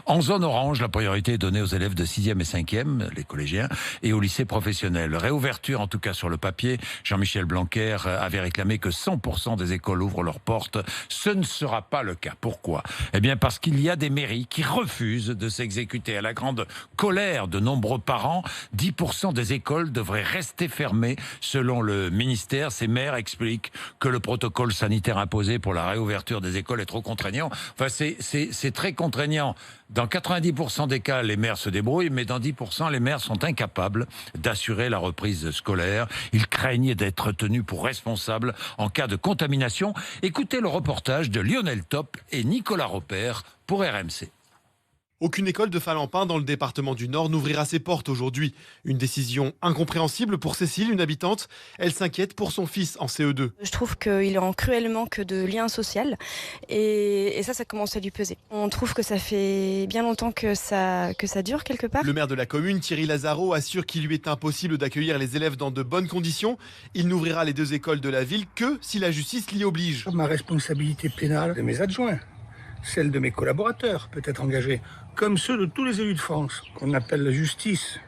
En zone orange, la priorité est donnée aux élèves de 6e et 5e, les collégiens, et au lycée professionnel. Réouverture, en tout cas sur le papier. Jean-Michel Blanquer avait réclamé que 100% des écoles ouvrent leurs portes. Ce ne sera pas le cas. Pourquoi ? Eh bien parce qu'il y a des mairies qui refusent de s'exécuter. À la grande colère de nombreux parents, 10% des écoles devraient rester fermées. Selon le ministère, ces maires expliquent que le protocole sanitaire imposé pour la réouverture des écoles est trop contraignant. Enfin, c'est très contraignant. Dans 90% des cas, les maires se débrouillent, mais dans 10%, les maires sont incapables d'assurer la reprise scolaire. Ils craignent d'être tenus pour responsables en cas de contamination. Écoutez le reportage de Lionel Top et Nicolas Repère pour RMC. Aucune école de Falampin dans le département du Nord n'ouvrira ses portes aujourd'hui. Une décision incompréhensible pour Cécile, une habitante. Elle s'inquiète pour son fils en CE2. Je trouve qu'il est en cruel manque de lien social et ça commence à lui peser. On trouve que ça fait bien longtemps que ça dure quelque part. Le maire de la commune, Thierry Lazaro, assure qu'il lui est impossible d'accueillir les élèves dans de bonnes conditions. Il n'ouvrira les deux écoles de la ville que si la justice l'y oblige. Ma responsabilité pénale de mes adjoints, celle de mes collaborateurs peut être engagée, comme ceux de tous les élus de France, qu'on appelle la justice,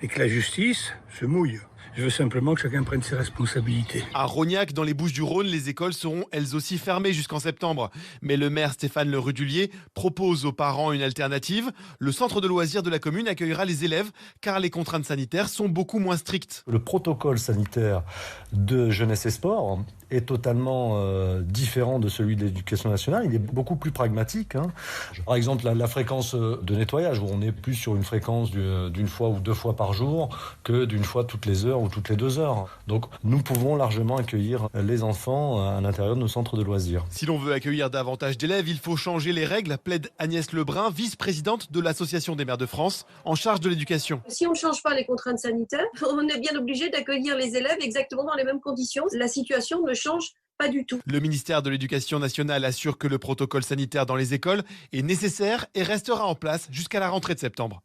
et que la justice se mouille. Je veux simplement que chacun prenne ses responsabilités. À Rognac, dans les Bouches-du-Rhône, les écoles seront elles aussi fermées jusqu'en septembre. Mais le maire Stéphane Le Rudulier propose aux parents une alternative. Le centre de loisirs de la commune accueillera les élèves car les contraintes sanitaires sont beaucoup moins strictes. Le protocole sanitaire de jeunesse et sport est totalement différent de celui de l'éducation nationale. Il est beaucoup plus pragmatique. Par exemple, la fréquence de nettoyage, où on est plus sur une fréquence d'une fois ou 2 fois par jour que d'une fois toutes les heures ou toutes les 2 heures. Donc nous pouvons largement accueillir les enfants à l'intérieur de nos centres de loisirs. Si l'on veut accueillir davantage d'élèves, il faut changer les règles, plaide Agnès Lebrun, vice-présidente de l'Association des maires de France, en charge de l'éducation. Si on ne change pas les contraintes sanitaires, on est bien obligé d'accueillir les élèves exactement dans les mêmes conditions. La situation ne change pas du tout. Le ministère de l'Éducation nationale assure que le protocole sanitaire dans les écoles est nécessaire et restera en place jusqu'à la rentrée de septembre.